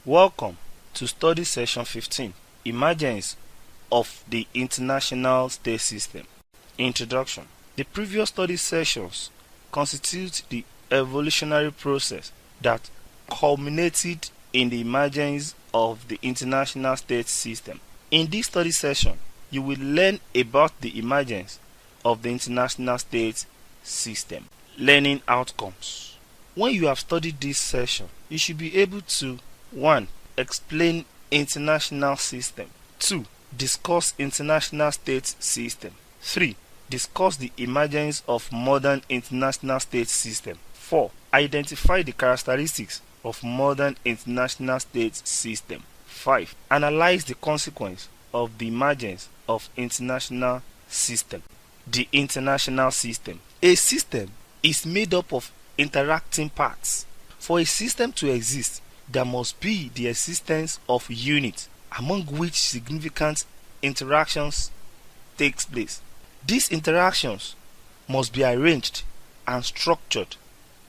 Welcome to study session 15, Emergence of the International State System. Introduction. The previous study sessions constitute the evolutionary process that culminated in the emergence of the international state system. In this study session, you will learn about the emergence of the international state system. Learning outcomes. When you have studied this session, you should be able to 1. Explain international system. 2. Discuss international state system. 3. Discuss the emergence of modern international state system. 4. Identify the characteristics of modern international state system. 5. Analyze the consequence of the emergence of international system. The international system. A system is made up of interacting parts. For a system to exist, there must be the existence of units among which significant interactions takes place. These interactions must be arranged and structured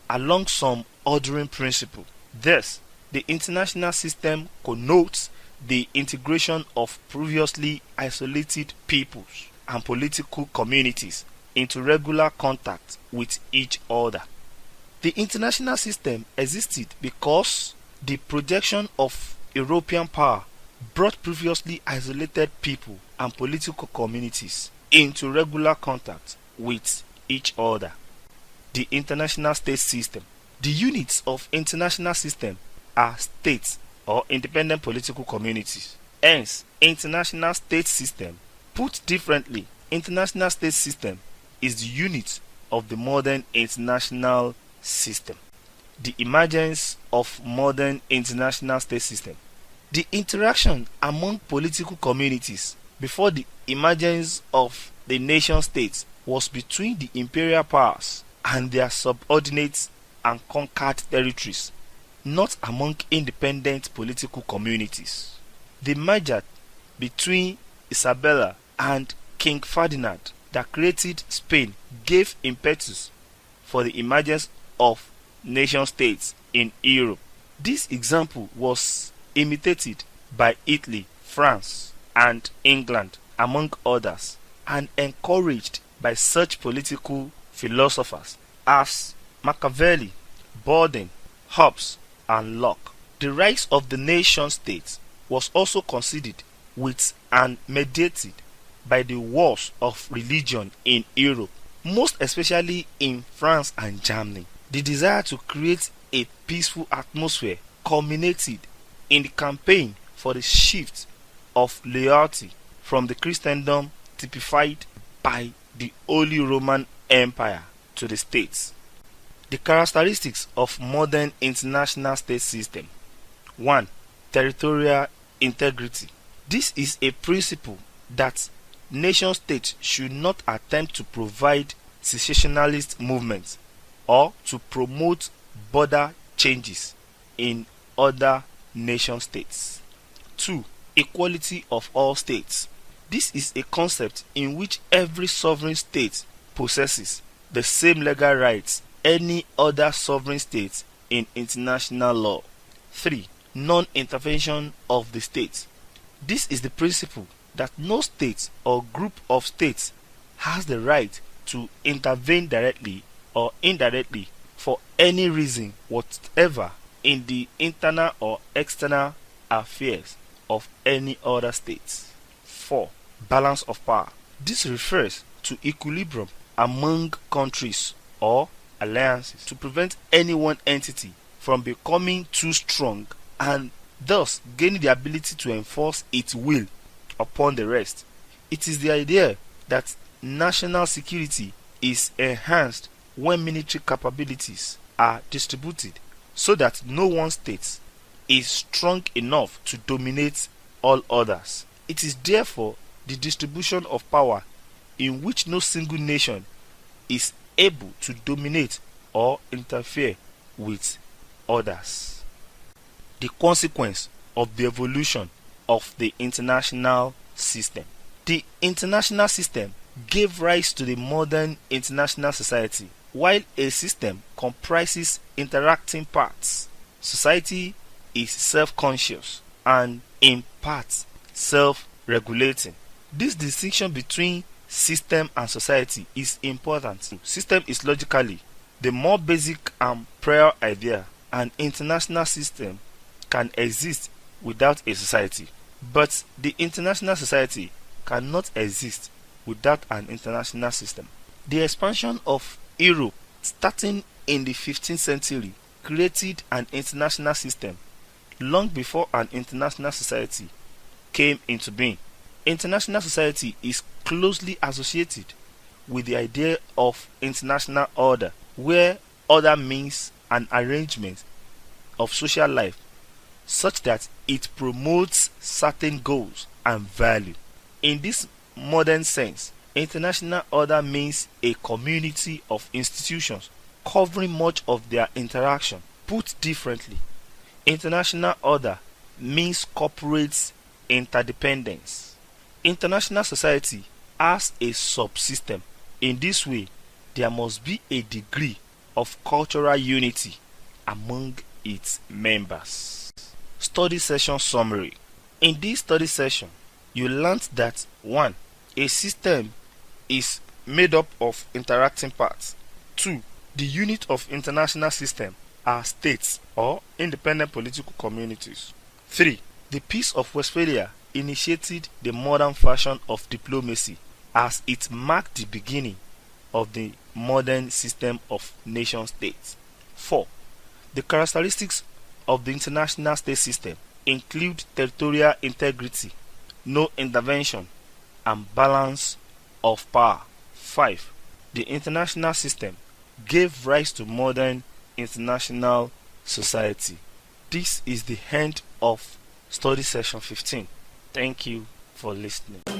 along some ordering principle. Thus, the international system connotes the integration of previously isolated peoples and political communities into regular contact with each other. The international system existed because the projection of European power brought previously isolated people and political communities into regular contact with each other. The international state system. The units of international system are states or independent political communities. Hence, international state system. Put differently, international state system is the unit of the modern international system. The emergence of modern international state system. The interaction among political communities before the emergence of the nation states was between the imperial powers and their subordinates and conquered territories, not among independent political communities. The merger between Isabella and King Ferdinand that created Spain gave impetus for the emergence of nation states in Europe. This example was imitated by Italy, France, and England, among others, and encouraged by such political philosophers as Machiavelli, Borden, Hobbes, and Locke. The rise of the nation state was also considered with and mediated by the wars of religion in Europe, most especially in France and Germany. The desire to create a peaceful atmosphere culminated in the campaign for the shift of loyalty from the Christendom typified by the Holy Roman Empire to the states. The characteristics of modern international state system. 1. Territorial integrity. This is a principle that nation states should not attempt to provide secessionalist movements or to promote border changes in other nation states. 2. Equality of all states. This is a concept in which every sovereign state possesses the same legal rights any other sovereign state in international law. 3. Non-intervention of the state. This is the principle that no state or group of states has the right to intervene directly or indirectly for any reason whatever in the internal or external affairs of any other states. 4. Balance of power. This refers to equilibrium among countries or alliances to prevent any one entity from becoming too strong and thus gaining the ability to enforce its will upon the rest. It is the idea that national security is enhanced when military capabilities are distributed so that no one state is strong enough to dominate all others. It is therefore the distribution of power in which no single nation is able to dominate or interfere with others. The consequence of the evolution of the international system. The international system gave rise to the modern international society. While a system comprises interacting parts, society is self-conscious and in part self-regulating. This distinction between system and society is important. System is logically the more basic and prior idea. An international system can exist without a society, but the international society cannot exist without an international system. The expansion of Europe starting in the 15th century created an international system long before an international society came into being. International society is closely associated with the idea of international order, where order means an arrangement of social life such that it promotes certain goals and value. In this modern sense, international order means a community of institutions covering much of their interaction. Put differently, international order means corporate interdependence. International society has a subsystem. In this way, there must be a degree of cultural unity among its members. Study session summary. In this study session, you learned that 1. A system is made up of interacting parts. 2. The unit of international system are states or independent political communities. 3. The Peace of Westphalia initiated the modern fashion of diplomacy as it marked the beginning of the modern system of nation states. 4. The characteristics of the international state system include territorial integrity, no intervention, and balance of power. 5. The international system gave rise to modern international society. This is the end of study session 15. Thank you for listening.